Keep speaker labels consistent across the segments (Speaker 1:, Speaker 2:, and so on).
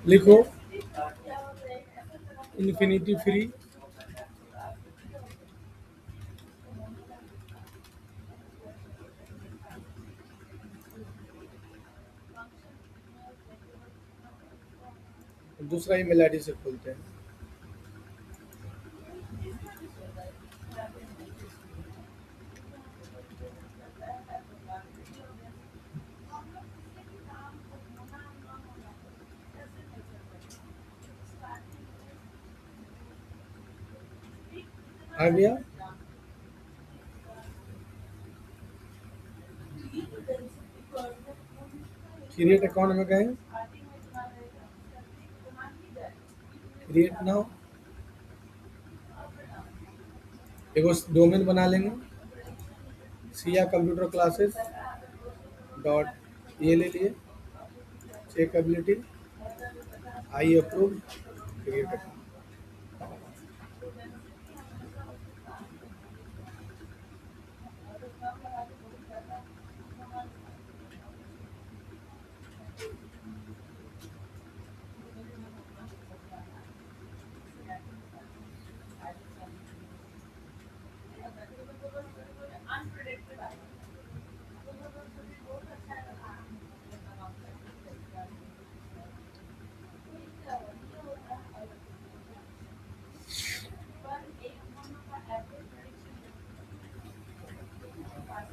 Speaker 1: लिखो infinity free. दूसरा email ID से खोलते हैं। आ गया। क्रिएट अकाउंट में गए, क्रिएट नाउ, एगो डोमेन बना लेंगे, सिया कंप्यूटर क्लासेस डॉट ये ले लिए, चेकबिलिटी, आई अप्रूव, क्रिएट अकाउंट।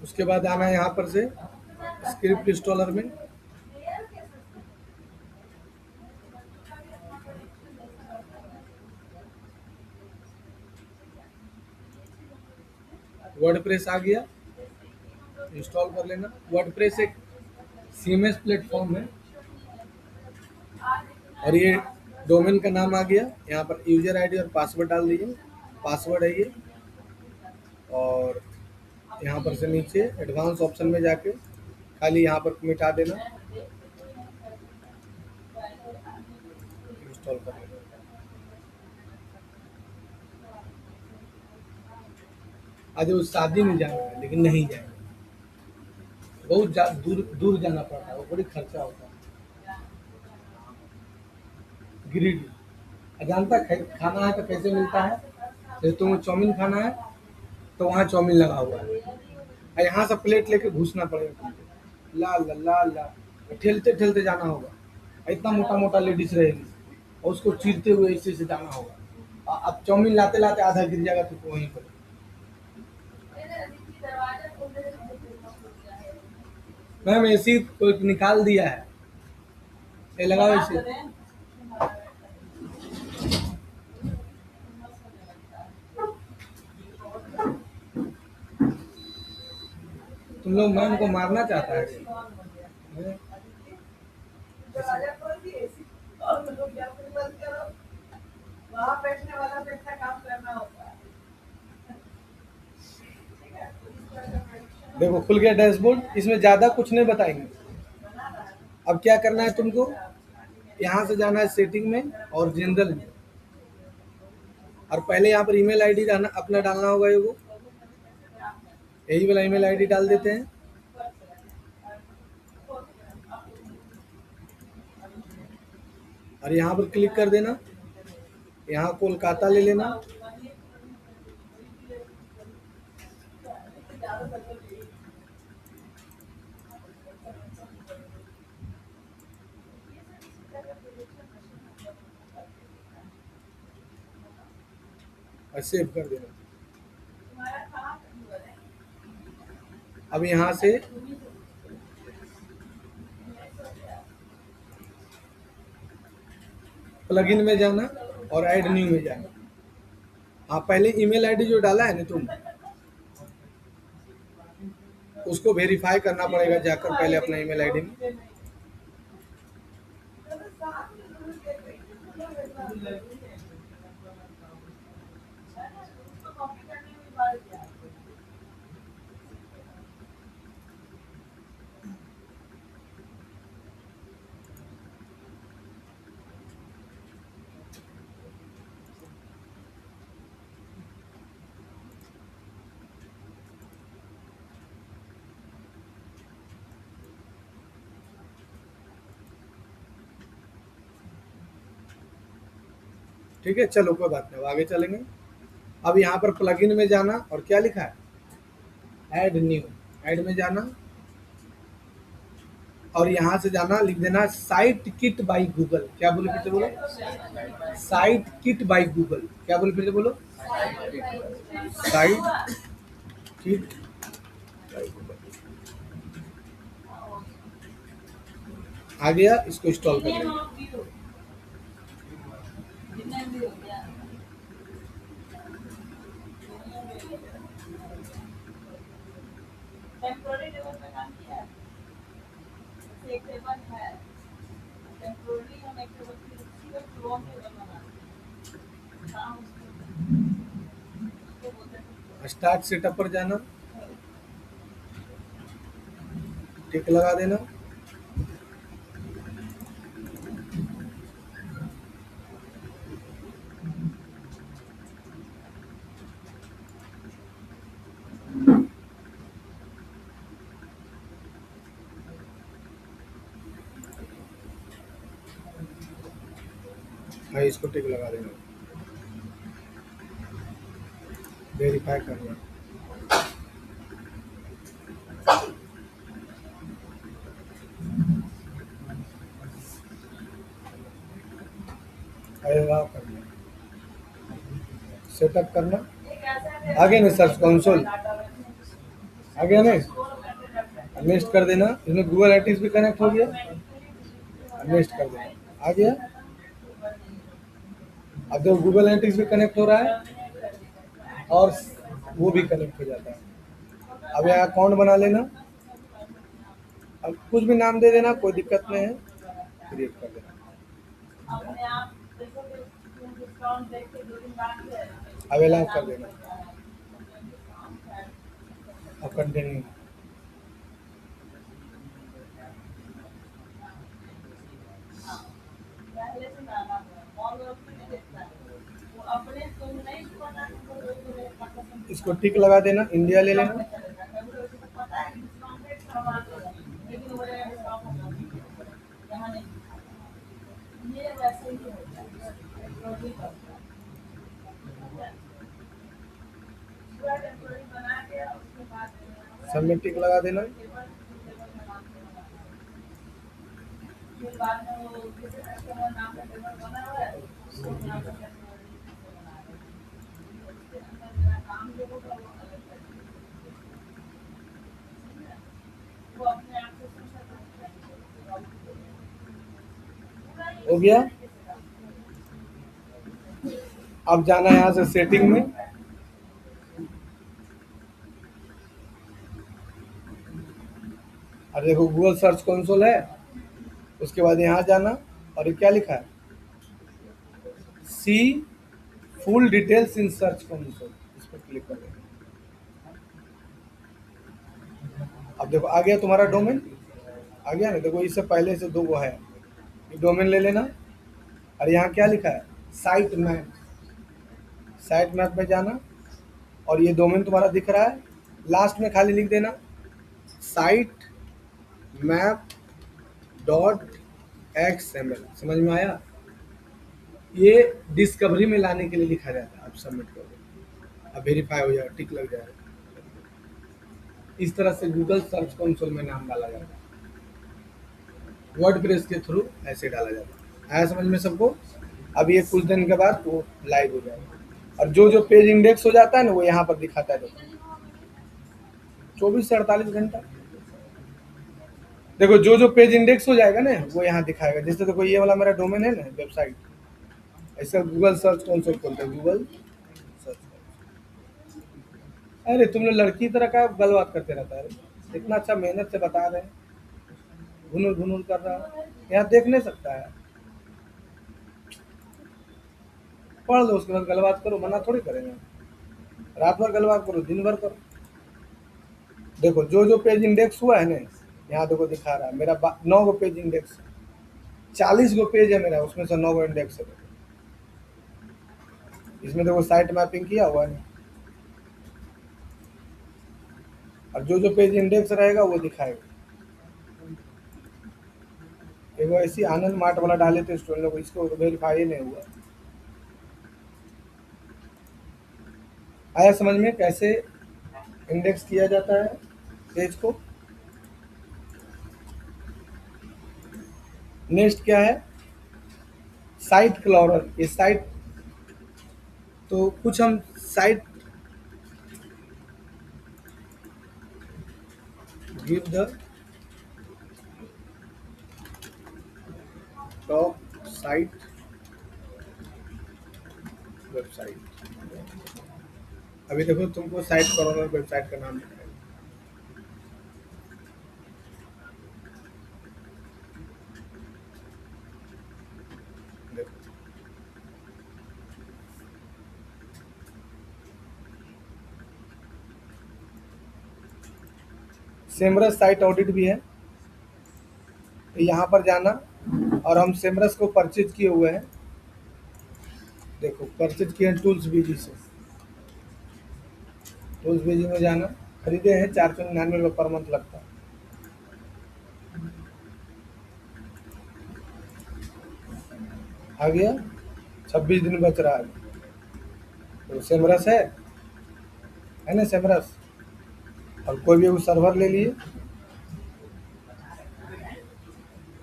Speaker 1: उसके बाद आना है यहाँ पर से स्क्रिप्ट इंस्टॉलर में, वर्डप्रेस आ गया, इंस्टॉल कर लेना। वर्डप्रेस एक सीएमएस प्लेटफॉर्म है और ये डोमेन का नाम आ गया। यहाँ पर यूजर आईडी और पासवर्ड डाल दीजिए, पासवर्ड है ये। और यहाँ पर से नीचे एडवांस ऑप्शन में जाके खाली यहाँ पर मिटा देना, इंस्टॉल कर लेना। आज वो शादी में जाना है लेकिन नहीं जाएंगे, बहुत दूर दूर जाना पड़ता है, वो बड़ी खर्चा होता है। गिरिडीह जानता है, खाना है तो कैसे मिलता है? जैसे तुम्हें चाउमीन खाना है तो वहाँ चाउमीन लगा हुआ है, और यहाँ से प्लेट लेके घुसना पड़ेगा तुमको, ला ला ला ला, ठेलते ठेलते जाना होगा। इतना मोटा मोटा लेडीज रहेगी और उसको चीरते हुए ऐसे से जाना होगा। अब चाउमीन लाते लाते आधा गिर जाएगा तुमको वहीं पर। मैम ऐसी कोई निकाल दिया है, ये लगाओ इसे। तुम लोग मैम को मारना चाहता है? देखो खुल गया डैशबोर्ड, इसमें ज़्यादा कुछ नहीं बताएंगे। अब क्या करना है तुमको, यहाँ से जाना है सेटिंग में और जनरल में, और पहले यहाँ पर ईमेल आईडी अपना डालना होगा। एगो यही वाला ईमेल आईडी डाल देते हैं। और यहाँ पर क्लिक कर देना, यहाँ कोलकाता ले लेना। और सेव कर देना। अब यहाँ से प्लगइन में जाना और ऐड न्यू में जाना। हाँ पहले ईमेल आईडी जो डाला है ना तुम, उसको वेरीफाई करना पड़ेगा जाकर पहले अपना ईमेल आईडी में। ठीक है, चलो कोई बात नहीं, अब आगे चलेंगे। अब यहाँ पर प्लगइन में जाना और क्या लिखा है, ऐड न्यू। ऐड में जाना और यहाँ से जाना, लिख देना साइट किट बाई गूगल। क्या बोले फिर से बोलो, साइट किट बाई गूगल। क्या बोले फिर से बोलो, साइट किट बाई गूगल। आ गया, इसको इंस्टॉल कर लेंगे। स्टार्ट सेटअप पर जाना, टिक लगा देना। हाँ, इसको टिक लगा देना, वेरीफाई करना। अलाउ करना, सेटअप करना। आ गया ना सर्च कंसोल, आ गया ना, नेक्स्ट कर देना। इसमें गूगल एनालिटिक्स भी कनेक्ट हो गया, नेक्स्ट कर देना, आ गया। अब देखो गूगल एनालिटिक्स भी कनेक्ट हो रहा है और वो भी कनेक्ट हो जाता है। अब यहाँ अकाउंट बना लेना, अब कुछ भी नाम दे देना, कोई दिक्कत नहीं है, क्रिएट कर देना। अब अलाउ कर देना और कंटिन्यू। इसको टिक लगा देना, इंडिया ले लेना। सब में टिक लगा देना। हो गया। अब जाना है यहाँ से सेटिंग में, और देखो गूगल सर्च कंसोल है, उसके बाद यहाँ जाना और ये क्या लिखा है, see full details in search console, इस पर क्लिक कर देना। अब देखो आ गया तुम्हारा डोमेन, आ गया ना। देखो इससे पहले से दो वो है, ये डोमेन ले लेना और यहाँ क्या लिखा है, साइट मैप। साइट मैप में जाना और ये डोमेन तुम्हारा दिख रहा है, लास्ट में खाली लिख देना साइट मैप डॉट XML। समझ में आया, ये डिस्कवरी में लाने के लिए लिखा जाता है। आप सबमिट कर दो, अब वेरीफाई हो जाएगा, टिक लग जाएगा। इस तरह से गूगल सर्च कंसोल में नाम डाला जाता है, वर्डप्रेस के थ्रू ऐसे डाला जाता है। आया समझ में सबको। अब ये कुछ दिन के बाद वो लाइव हो जाएगा और जो जो पेज इंडेक्स हो जाता है ना वो यहाँ पर दिखाता है। देखो 24 से 48 घंटा। देखो जो जो पेज इंडेक्स हो जाएगा ना वो यहाँ दिखाएगा। जैसे देखो ये वाला मेरा डोमेन है ना, वेबसाइट, ऐसा गूगल सर्च कंसोल खोलते हैं, गूगल सर्च। अरे तुम लोग लड़की की तरह का गलबात करते रहता है, इतना अच्छा मेहनत से बता रहे हैं, घुनूर घुनूर कर रहा है, यहाँ देख नहीं सकता है। पढ़ लो, उसके बाद गलबात करो, मना थोड़ी करेंगे। रात भर गलबात करो, दिन भर करो। देखो जो जो पेज इंडेक्स हुआ है ना, यहाँ देखो दिखा रहा है मेरा 9 गो पेज इंडेक्स, 40 गो पेज है मेरा, उसमें से 9 गो इंडेक्स है। इसमें देखो साइट मैपिंग किया हुआ है और जो जो पेज इंडेक्स रहेगा वो दिखाएगा। एगो ऐसी आनंद मार्ट वाला डाले थे स्टूडेंट लोग, इसको वेरीफाई नहीं हुआ। आया समझ में कैसे इंडेक्स किया जाता है पेज को? नेक्स्ट क्या है? साइट क्लॉरर। ये साइट, तो कुछ हम site give the top site website. अभी देखो तुमको साइट क्लॉरर वेबसाइट का नाम लिखा है। देखो सेमरस साइट ऑडिट भी है, तो यहाँ पर जाना और हम सेमरस को परचेज किए हुए हैं। देखो परचेज किए हैं टूल्स बीजी से। टूल्स बीजी में जाना, खरीदे हैं 499 पर मंथ लगता है। आ गया, 26 दिन बच रहा है। तो सेमरस है ना सेमरस। और कोई भी वो सर्वर ले लिए,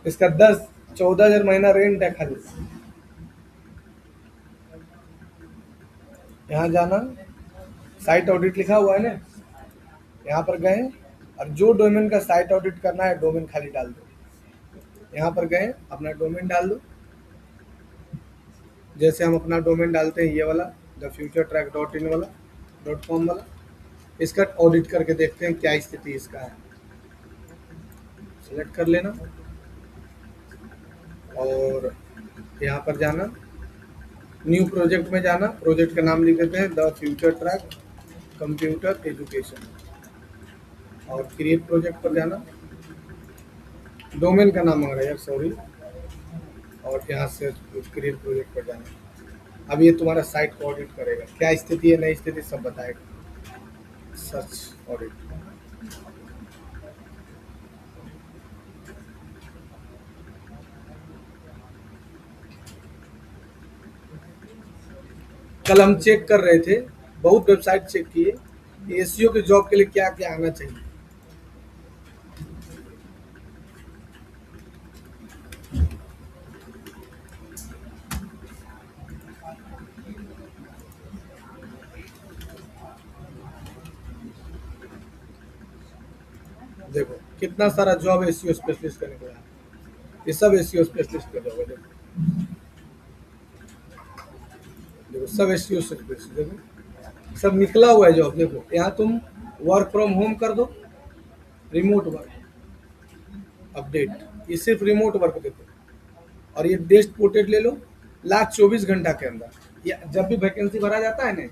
Speaker 1: इसका 10-14 हज़ार महीना रेंट है खाली। यहाँ जाना, साइट ऑडिट लिखा हुआ है ना, यहाँ पर गए और जो डोमेन का साइट ऑडिट करना है डोमेन खाली डाल दो। यहाँ पर गए अपना डोमेन डाल दो। जैसे हम अपना डोमेन डालते हैं ये वाला द फ्यूचर ट्रैक .in वाला .com वाला, इसका ऑडिट करके देखते हैं क्या स्थिति इसका है। सेलेक्ट कर लेना और यहाँ पर जाना, न्यू प्रोजेक्ट में जाना, प्रोजेक्ट का नाम लिख देते हैं the future track computer education और क्रिएट प्रोजेक्ट पर जाना। डोमेन का नाम मांग रहा है यार, सॉरी। और यहाँ से क्रिएट प्रोजेक्ट पर जाना। अब ये तुम्हारा साइट को ऑडिट करेगा, क्या स्थिति है नई स्थिति सब बताएगा। सर्च ऑडिट, कल हम चेक कर रहे थे, बहुत वेबसाइट चेक किए एसईओ के जॉब के लिए क्या क्या आना चाहिए। देखो कितना सारा जॉब एसईओ स्पेशलिस्ट का निकला है, ये सब एसईओ स्पेशलिस्ट का जॉब है। देखो देखो सब एसईओ स्पेशलिस्ट, देखो सब निकला हुआ है जॉब। देखो यहाँ तुम वर्क फ्रॉम होम कर दो, रिमोट वर्क अपडेट, ये सिर्फ रिमोट वर्क देखो। और ये डेस्ट पोर्टेड ले लो, लास्ट 24 घंटा के अंदर। ये जब भी वैकेंसी भरा जाता है ना,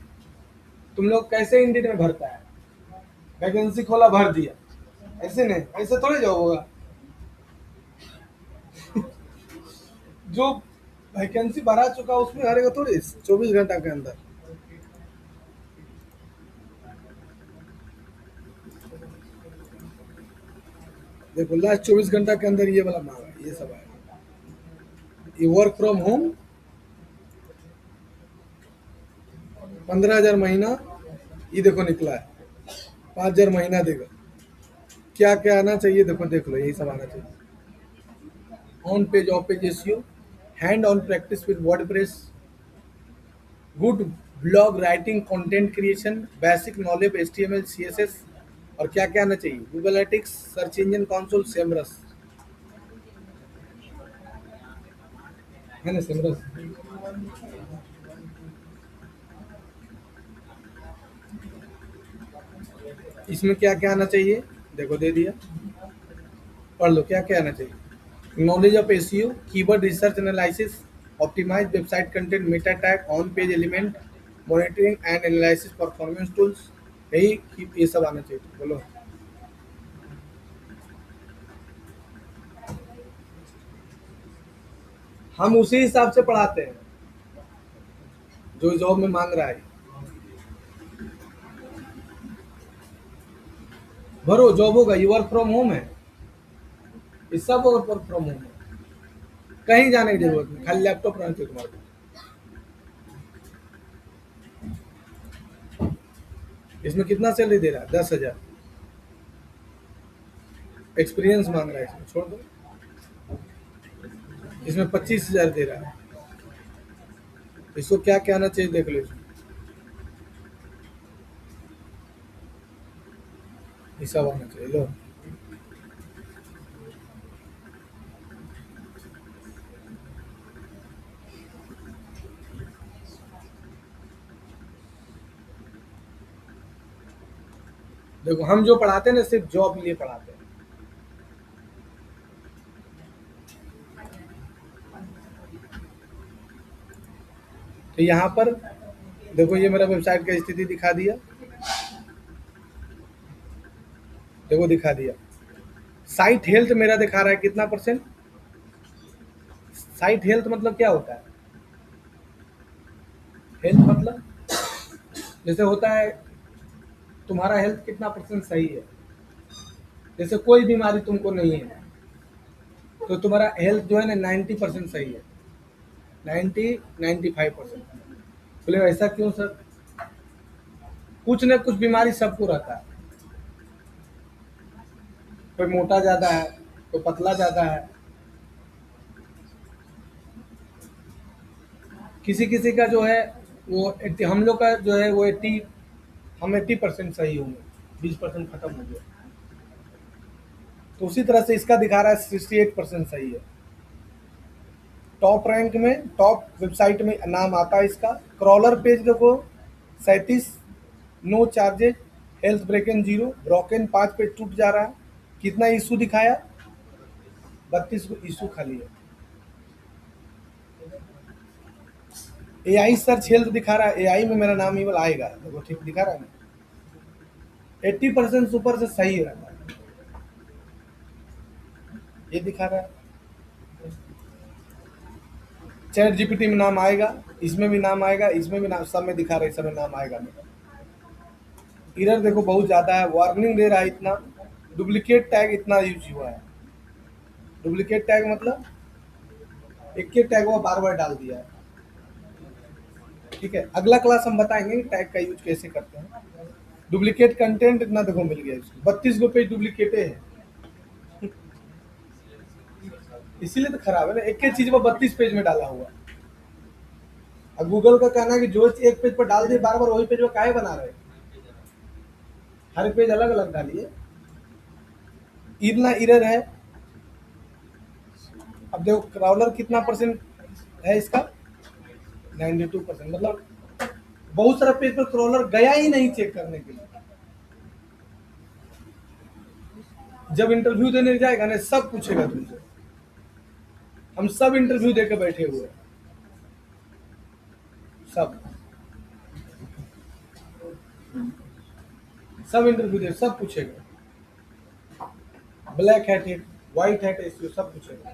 Speaker 1: तुम लोग कैसे इंडियन में भरता है, वैकेंसी खोला भर दिया, ऐसे नहीं, ऐसे थोड़े जॉब होगा। जो वैकेंसी भरा चुका उसमें हरेगा थोड़ी 24 घंटा के अंदर। देखो लास्ट 24 घंटा के अंदर ये वाला मांगा, ये सब आएगा। ये वर्क फ्रॉम होम 15,000 महीना, ये देखो निकला है। 5,000 महीना देगा। क्या क्या आना चाहिए देखो, देख लो यही सब आना चाहिए। On page of page SEO, hand on practice with WordPress, good blog writing, content creation, basic knowledge HTML CSS. और क्या क्या आना चाहिए, Google analytics, search engine console, Semrush है ना, सेमरस। इसमें क्या क्या आना चाहिए देखो, दे दिया, पढ़ लो क्या क्या आना चाहिए। Knowledge of SEO, keyword research analysis, optimise website content, meta tag, on page element, monitoring and analysis, performance tools, यही ये सब आना चाहिए। बोलो हम उसी हिसाब से पढ़ाते हैं जो जॉब में मांग रहा है। भरो जॉब होगा, ये वर्क फ्रॉम होम है, ये सब वर्क फ्रॉम होम है, कहीं जाने की जरूरत नहीं, खाली लैपटॉप रहना चाहिए तुम्हारे पास। इसमें कितना सैलरी दे रहा है? 10,000। एक्सपीरियंस मांग रहा है, इसमें छोड़ दो। इसमें 25,000 दे रहा है। इसको क्या क्या आना चाहिए देख लो इसमें। हिसाब आना चाहिए, लो। देखो हम जो पढ़ाते हैं ना, सिर्फ जॉब के लिए पढ़ाते हैं। तो यहाँ पर देखो, ये मेरा वेबसाइट का स्थिति दिखा दिया। देखो दिखा दिया। साइट हेल्थ मेरा दिखा रहा है कितना परसेंट। साइट हेल्थ मतलब क्या होता है? हेल्थ मतलब जैसे होता है तुम्हारा हेल्थ कितना परसेंट सही है। जैसे कोई बीमारी तुमको नहीं है, तो तुम्हारा हेल्थ जो है ना 90% सही है। 95%। बोले ऐसा क्यों सर? कुछ न कुछ बीमारी सबको रहता है। कोई मोटा ज्यादा है, कोई पतला ज्यादा है, किसी किसी का जो है वो हम लोग का जो है वो 80, हम 80% सही होंगे, 20% खत्म हो गया। तो उसी तरह से इसका दिखा रहा है 68% सही है। टॉप रैंक में, टॉप वेबसाइट में नाम आता है इसका। क्रॉलर पेज देखो 37, no charges, health broken 0, broken 5 पे टूट जा रहा है। कितना इशू दिखाया? 32 इशू खाली है। एआई सर्च हेल्थ दिखा रहा है, एआई में मेरा नाम ईमेल आएगा, देखो ठीक दिखा रहा है ना। 80% सुपर से सही रहता है, ये दिखा रहा है। चैट जीपीटी में नाम आएगा, इसमें भी नाम आएगा, इसमें भी नाम, सब में दिखा रहा है, सब में नाम आएगा मेरा। एरर देखो बहुत ज्यादा है, वार्निंग दे रहा है इतना। डुप्लीकेट टैग इतना यूज हुआ है। डुप्लीकेट टैग मतलब एक ही टैग वो बार बार डाल दिया है। ठीक है, अगला क्लास हम बताएंगे टैग का यूज कैसे करते हैं। डुप्लीकेट कंटेंट इतना देखो मिल गया इसको, 32 गो पेज डुप्लीकेटे है। इसीलिए तो खराब है ना, एक ही चीज पर 32 पेज में डाला हुआ। अब गूगल का कहना है कि जो एक पेज पर डाल दिए बार बार वही पेज पर काहे बना रहे हैं? हर पेज अलग अलग डालिए। इतना एरर है। अब देखो क्राउलर कितना परसेंट है इसका? 92%। मतलब बहुत सारा पेज पर क्रॉलर गया ही नहीं चेक करने के लिए। जब इंटरव्यू देने जाएगा ना, सब पूछेगा तुमसे। हम सब इंटरव्यू देके बैठे हुए हैं, सब सब इंटरव्यू दे, सब पूछेगा। ब्लैक हैट है, व्हाइट हैट है, इसको सब पूछेगा।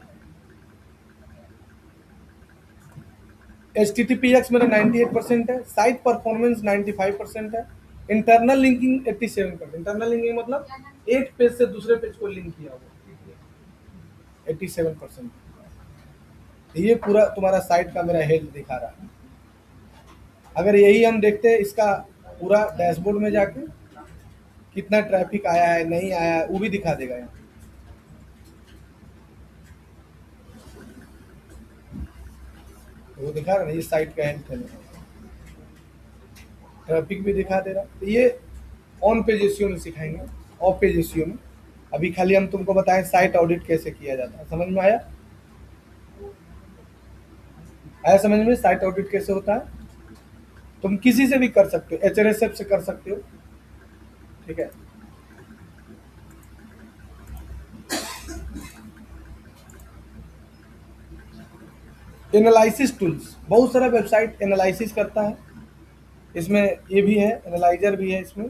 Speaker 1: H T T P x मेरा 98% है। साइट परफॉर्मेंस 95% है। Internal linking 87%। इंटरनल लिंकिंग मतलब एक पेज से दूसरे पेज को लिंक किया हुआ, 87%। ये पूरा तुम्हारा साइट का मेरा हेल्थ दिखा रहा है। अगर यही हम देखते हैं इसका पूरा डैशबोर्ड में जाके कितना ट्रैफिक आया है, नहीं आया है, वो भी दिखा देगा यहाँ। वो दिखा रहा है ना, ये साइट का हेल्थ है, ट्रैफिक भी दिखा दे रहा। तो ये ऑन पेज एसईओ में सिखाएंगे, ऑफ पेज एसईओ में। अभी खाली हम तुमको बताएं साइट ऑडिट कैसे किया जाता है। समझ में आया? आया समझ में साइट ऑडिट कैसे होता है? तुम किसी से भी कर सकते हो, एचआरएसएफ से कर सकते हो। ठीक है, एनालिसिस टूल्स, बहुत सारा वेबसाइट एनालिसिस करता है। इसमें ये भी है, एनालाइजर भी है इसमें।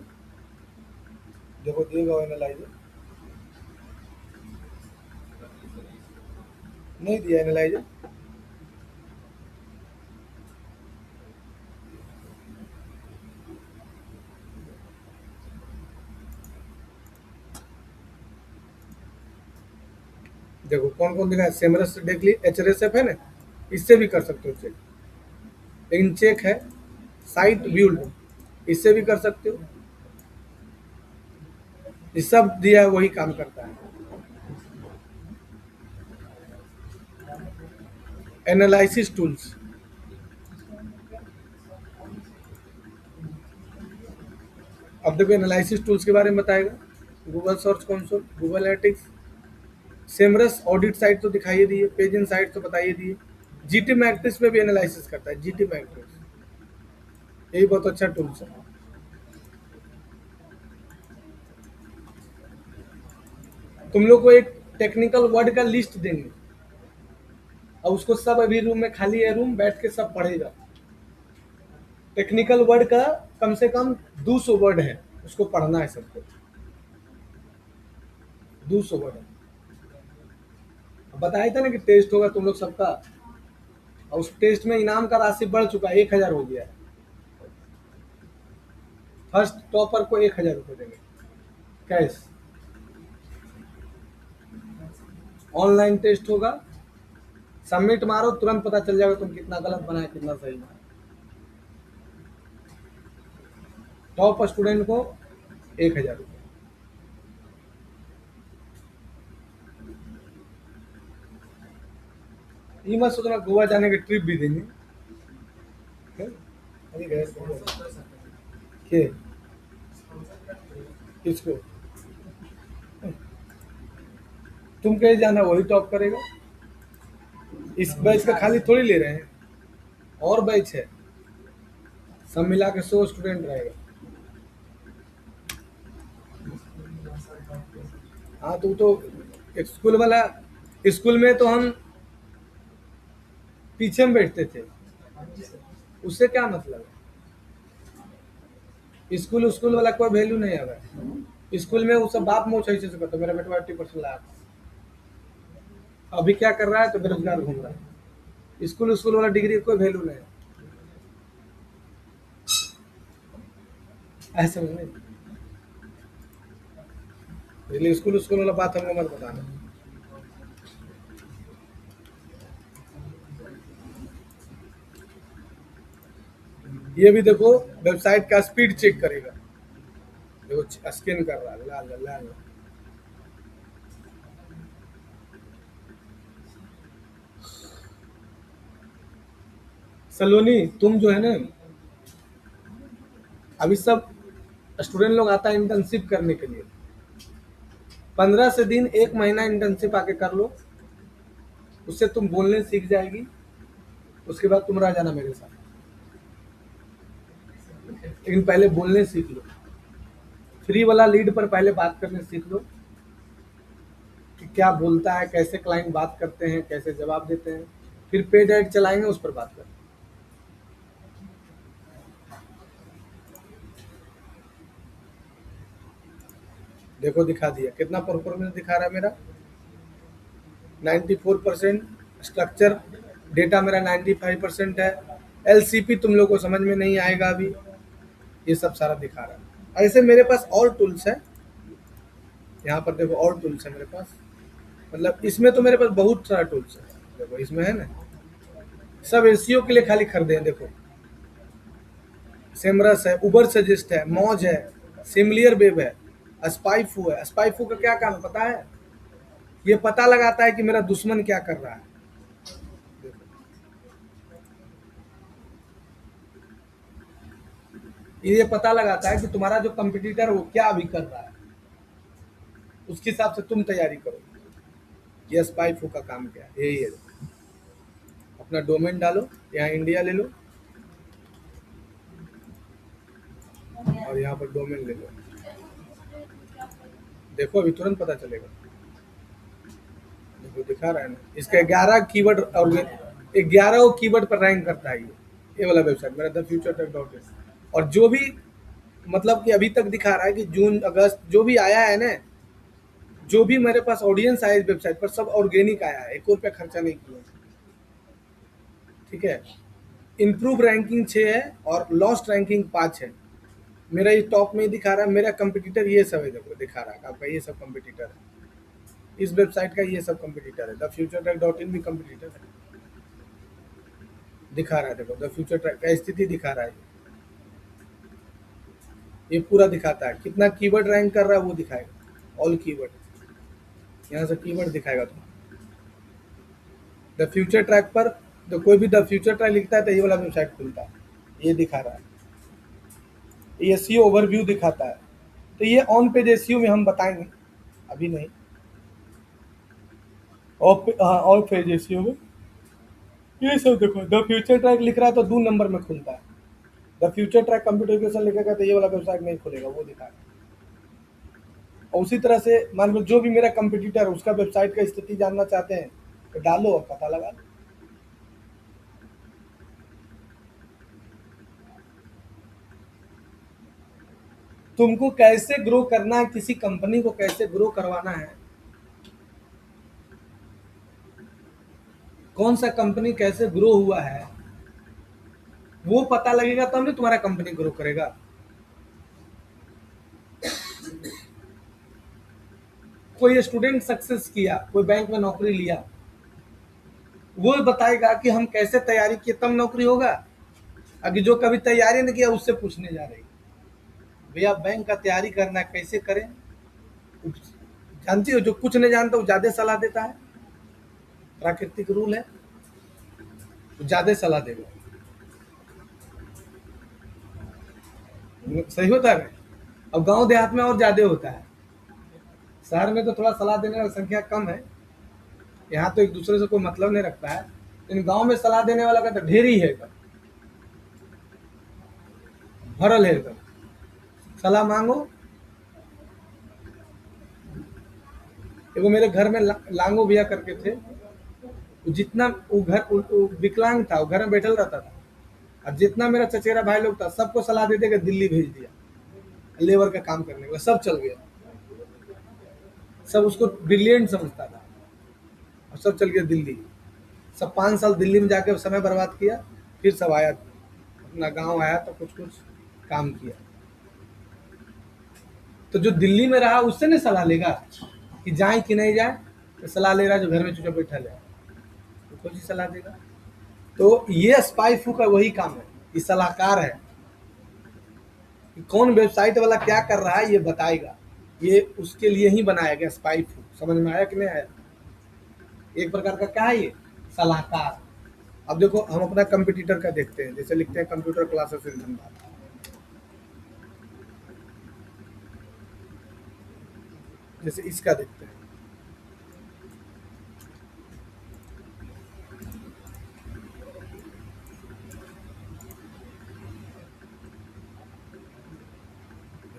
Speaker 1: देखो दिएगा एनालाइजर, नहीं दिया एनालाइजर। देखो कौन कौन दिखा है, सेमरस से देख ली, एचआरएसएफ है ना, इससे भी कर सकते हो चेक। लेकिन चेक है साइट व्यूल्ड, इससे भी कर सकते हो। ये सब दिया है वही काम करता है। एनालिसिस टूल्स, अब देखो एनालिसिस टूल्स के बारे में बताएगा। Google search console, Google analytics, Semrush audit site तो दिखाई दिए, पेज इन साइट तो बताइए दिए। जीटी मैट्रिक्स में भी एनालिसिस करता है, जीटी मैट्रिक्स, यही बहुत अच्छा टूल्स है। तुम लोग को एक टेक्निकल वर्ड का लिस्ट देंगे और उसको सब अभी रूम में खाली है, रूम बैठ के सब पढ़ेगा। टेक्निकल वर्ड का कम से कम 200 वर्ड है, उसको पढ़ना है सबको, 200 वर्ड है। बताया था ना कि टेस्ट होगा तुम लोग सबका, और उस टेस्ट में इनाम का राशि बढ़ चुका है, 1000 हो गया है। फर्स्ट टॉपर को 1000 रुपये देंगे कैश। ऑनलाइन टेस्ट होगा, सबमिट मारो, तुरंत पता चल जाएगा तुम कितना गलत बनाए कितना सही बनाए। टॉप स्टूडेंट को 1000 रुपये। ये मत सोचना गोवा जाने की ट्रिप भी देंगे। अरे गए के किसको, तुम कहीं जाना वही टॉप करेगा। इस बैच का खाली थोड़ी ले रहे हैं, और बैच है, सब मिला के 100 स्टूडेंट रहेगा। हाँ तो एक स्कूल वाला, स्कूल में तो हम पीछे में बैठते थे, उससे क्या मतलब है। स्कूल स्कूल वाला कोई वैल्यू नहीं है भाई। स्कूल में वो सब बाप मोच ऐसे से करता, मेरा बेटा 80% लाया, अभी क्या कर रहा है तो बेरोजगार घूम रहा है। स्कूल स्कूल वाला डिग्री कोई वैल्यू नहीं है, ऐसे में नहीं। इसलिए स्कूल स्कूल वाला बात हमको मत बताना। ये भी देखो, वेबसाइट का स्पीड चेक करेगा, देखो स्कैन कर रहा है, लाल लाल लाल। सलोनी तुम जो है ना, अभी सब स्टूडेंट लोग आता है इंटर्नशिप करने के लिए, 15 से दिन 1 महीना इंटर्नशिप आके कर लो, उससे तुम बोलने सीख जाएगी। उसके बाद तुम रह जाना मेरे साथ, लेकिन पहले बोलने सीख लो। फ्री वाला लीड पर पहले बात करने सीख लो कि क्या बोलता है, कैसे क्लाइंट बात करते हैं, कैसे जवाब देते हैं। फिर पेड ऐड चलाएंगे, उस पर बात करें। देखो दिखा दिया, कितना परफॉर्मेंस दिखा रहा है मेरा, 94%। स्ट्रक्चर डेटा मेरा 95% है। एलसीपी तुम लोग को समझ में नहीं आएगा अभी, ये सब सारा दिखा रहा है। ऐसे मेरे पास और टूल्स है, यहाँ पर देखो और टूल्स है मेरे पास, मतलब इसमें तो मेरे पास बहुत सारा टूल्स है। देखो इसमें है ना, सब एसईओ के लिए खाली खरीदे हैं। देखो सेमरस है, उबर सजेस्ट है, मौज है, सिमलियर वेब है, स्पाइफू है। स्पाइफू का क्या काम है पता है, ये पता लगाता है कि मेरा दुश्मन क्या कर रहा है। ये पता लगाता है कि तुम्हारा जो कंपटीटर है वो क्या अभी कर रहा है, उसके हिसाब से तुम तैयारी करो। ये स्पाइफू का काम क्या है, यही है। अपना डोमेन डालो, यहाँ इंडिया ले लो, और यहाँ पर डोमेन ले लो। देखो अभी तुरंत पता चलेगा, देखो दिखा रहा है ना, इसका 11 कीवर्ड और 11 कीवर्ड पर रैंक करता है ये वाला वेबसाइट मेरा the future tech dot in. और जो भी मतलब कि अभी तक दिखा रहा है कि जून अगस्त जो भी आया है ना, जो भी मेरे पास ऑडियंस आया इस वेबसाइट पर, सब ऑर्गेनिक आया है, 1 रुपया खर्चा नहीं किया। ठीक है, इम्प्रूव रैंकिंग 6 है और लॉस्ट रैंकिंग 5 है। मेरा ये टॉप में ही दिखा रहा है, मेरा कंपटीटर ये सब है, देखो दिखा रहा है आपका, ये सब कंपटीटर है इस वेबसाइट का, ये सब कंपटीटर है। The future track dot in भी कंपटीटर है, दिखा रहा है। देखो द फ्यूचर ट्रैक का स्थिति दिखा रहा है, ये पूरा दिखाता है कितना कीवर्ड रैंक कर रहा है, वो दिखाएगा। ऑल कीवर्ड, यहाँ से कीवर्ड दिखाएगा तुम्हें। द फ्यूचर ट्रैक पर तो कोई भी द फ्यूचर ट्रैक लिखता है तो ये वाला वेबसाइट खुलता है, ये दिखा रहा है। ये एसईओ ओवरव्यू दिखाता है। तो ये ऑन पेज एसईओ में हम बताएंगे, अभी नहीं। ऑफ पेज एसईओ में ये सब देखो, द फ्यूचर ट्रैक लिख रहा है तो 2 नंबर में खुलता है। The future track computer education लिखेगा तो ये वाला वेबसाइट नहीं खुलेगा, वो दिखा रहा है। और उसी तरह से मान लो जो भी मेरा कंपटीटर है उसका वेबसाइट का स्थिति जानना चाहते हैं तो डालो और पता लगा लो। तुमको कैसे ग्रो करना है, किसी कंपनी को कैसे ग्रो करवाना है, कौन सा कंपनी कैसे ग्रो हुआ है, वो पता लगेगा तब नहीं तुम्हारा कंपनी ग्रो करेगा। कोई स्टूडेंट सक्सेस किया, कोई बैंक में नौकरी लिया, वो बताएगा कि हम कैसे तैयारी किए तब नौकरी होगा। अगर जो कभी तैयारी नहीं किया उससे पूछने जा रही, भैया बैंक का तैयारी करना है कैसे करें, जानती हो जो कुछ नहीं जानता वो ज्यादा सलाह देता है, प्राकृतिक रूल है, ज्यादा सलाह देगा। सही होता है। अब गांव देहात में और ज्यादा होता है, शहर में तो थोड़ा सलाह देने वाला संख्या कम है, यहाँ तो एक दूसरे से कोई मतलब नहीं रखता है, लेकिन गांव में सलाह देने वाला का तो ढेर ही है, भरल है एकदम। सलाह मांगो, एगो मेरे घर में लांगो भैया करके थे, जितना वो घर वो विकलांग था, वो घर में बैठल रहता था, और जितना मेरा चचेरा भाई लोग था सबको सलाह दे दे के दिल्ली भेज दिया लेबर का काम करने के लिए, सब चल गया, सब उसको ब्रिलियंट समझता था और सब चल गया दिल्ली। सब 5 साल दिल्ली में जाके समय बर्बाद किया, फिर सब आया अपना गांव आया तो कुछ कुछ काम किया। तो जो दिल्ली में रहा उससे नहीं सलाह लेगा कि जाए कि नहीं जाए, तो सलाह ले रहा है जो घर में चुपचाप बैठा है, तो कौन सी सलाह देगा। तो ये स्पाई फू का वही काम है, ये सलाहकार है कि कौन वेबसाइट वाला क्या कर रहा है ये बताएगा, ये उसके लिए ही बनाया गया स्पाई फू। समझ में आया कि नहीं आया। एक प्रकार का क्या है ये, सलाहकार। अब देखो हम अपना कंपटीटर का देखते हैं, जैसे लिखते हैं कंप्यूटर क्लासेस इन धनबाद, जैसे इसका देखते हैं,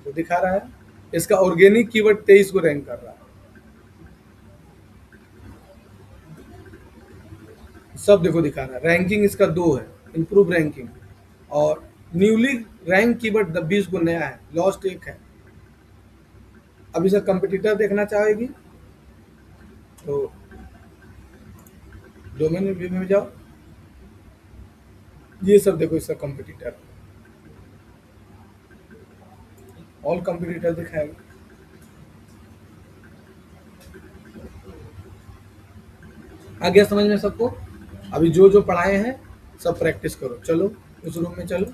Speaker 1: तो दिखा रहा है इसका ऑर्गेनिक कीवर्ड 23 को रैंक कर रहा है, सब देखो दिखा रहा है। रैंकिंग इसका 2 है, इंप्रूव रैंकिंग, और न्यूली रैंक कीवर्ड 20 को नया है, लॉस्ट 1 है। अब इसका कंपटीटर देखना चाहेगी तो डोमेन रिव्यू में जाओ, ये सब देखो इसका कंपटीटर, ऑल कंपटीटर दिखाएगा। आ गया समझ में सबको। अभी जो जो पढ़ाए हैं सब प्रैक्टिस करो, चलो उस रूम में चलो।